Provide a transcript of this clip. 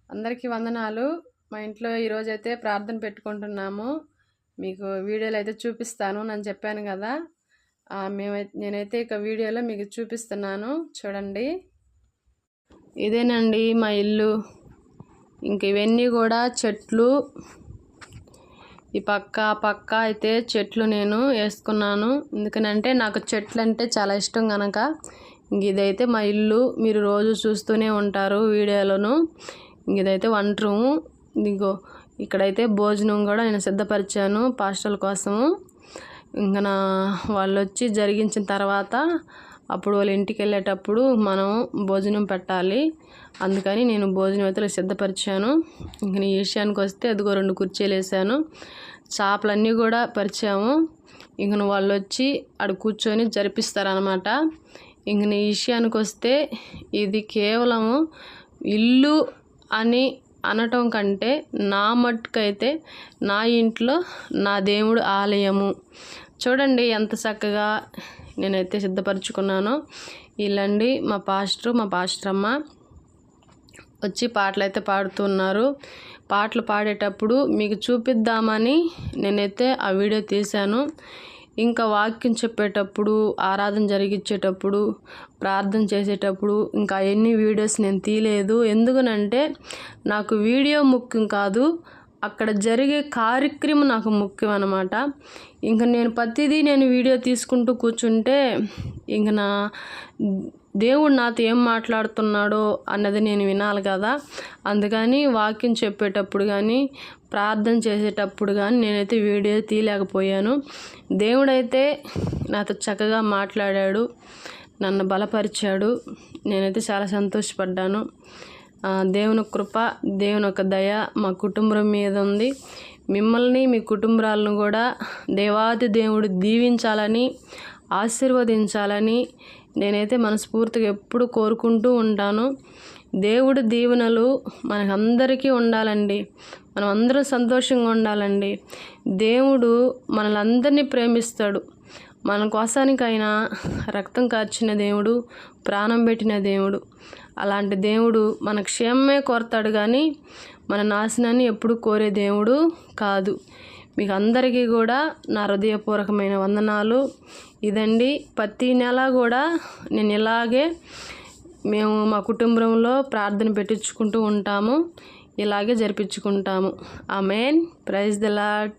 అందరికీ వందనాలు. మా ఇంట్లో ఈరోజైతే ప్రార్థన పెట్టుకుంటున్నాము. మీకు వీడియోలో అయితే చూపిస్తాను నేను చెప్పాను కదా. నేనైతే ఇక వీడియోలో మీకు చూపిస్తున్నాను చూడండి. ఇదేనండి మా ఇల్లు. ఇంక ఇవన్నీ కూడా చెట్లు. ఈ పక్క అయితే చెట్లు నేను వేసుకున్నాను. ఎందుకనంటే నాకు చెట్లు అంటే చాలా ఇష్టం కనుక. ఇదైతే మా ఇల్లు. మీరు రోజు చూస్తూనే ఉంటారు వీడియోలను. ఇదైతే వంట రూము. ఇదిగో ఇక్కడైతే భోజనం కూడా నేను సిద్ధపరిచాను పాస్టర్ల కోసము. ఇంకా వాళ్ళు వచ్చి జరిగించిన తర్వాత అప్పుడు వాళ్ళ ఇంటికి వెళ్ళేటప్పుడు మనం భోజనం పెట్టాలి. అందుకని నేను భోజనం అయితే సిద్ధపరిచాను. ఇంక ఈ విషయానికి వస్తే అదిగో 2 కుర్చీలు వేసాను. చేపలన్నీ కూడా పరిచాము. ఇంక వాళ్ళు వచ్చి ఆడ కూర్చొని జరిపిస్తారనమాట. ఇంక ఈ విషయానికి వస్తే ఇది కేవలము ఇల్లు అని అనటం కంటే నా మట్టుకైతే నా ఇంట్లో నా దేవుడు ఆలయము. చూడండి ఎంత చక్కగా నేనైతే సిద్ధపరచుకున్నానో. వీళ్ళండి మా పాస్టర్ అమ్మ వచ్చి పాటలు అయితే పాడుతున్నారు. పాటలు పాడేటప్పుడు మీకు చూపిద్దామని నేనైతే ఆ వీడియో తీశాను. ఇంకా వాక్యం చెప్పేటప్పుడు, ఆరాధన జరిగించేటప్పుడు, ప్రార్థన చేసేటప్పుడు ఇంకా ఎన్ని వీడియోస్ నేను తీయలేదు. ఎందుకనంటే నాకు వీడియో ముఖ్యం కాదు, అక్కడ జరిగే కార్యక్రమం నాకు ముఖ్యం అన్నమాట. ఇంకా నేను ప్రతిదీ నేను వీడియో తీసుకుంటూ కూర్చుంటే ఇంక నా దేవుడు నాతో ఏం మాట్లాడుతున్నాడో అన్నది నేను వినాలి కదా. అందుకని వాక్యం చెప్పేటప్పుడు కానీ, ప్రార్థన చేసేటప్పుడు కానీ నేనైతే వీడియో తీయలేకపోయాను. దేవుడైతే నాతో చక్కగా మాట్లాడాడు, నన్ను బలపరిచాడు. నేనైతే చాలా సంతోషపడ్డాను. దేవుని కృప, దేవుని యొక్క దయ మా కుటుంబం మీద ఉంది. మిమ్మల్ని మీ కుటుంబాలను కూడా దేవాది దేవుడు దీవించాలని, ఆశీర్వదించాలని నేనైతే మనస్ఫూర్తిగా ఎప్పుడు కోరుకుంటూ ఉంటాను. దేవుడి దీవెనలు మనకందరికీ ఉండాలండి. మనం అందరం సంతోషంగా ఉండాలండి. దేవుడు మనల్ని అందరినీ ప్రేమిస్తాడు. మన కోసానికైనా రక్తం కార్చిన దేవుడు, ప్రాణం పెట్టిన దేవుడు. అలాంటి దేవుడు మన క్షేమమే కోరతాడు కానీ మన నాశనాన్ని ఎప్పుడు కోరే దేవుడు కాదు. మీకు అందరికీ కూడా నా హృదయపూర్వకమైన వందనాలు. ఇదండి, ప్రతి నెల కూడా నేను ఇలాగే మేము మా కుటుంబంలో ప్రార్థన పెట్టించుకుంటూ ఉంటాము. ఇలాగే జరిపించుకుంటాము. ఆమేన్. Praise the lord.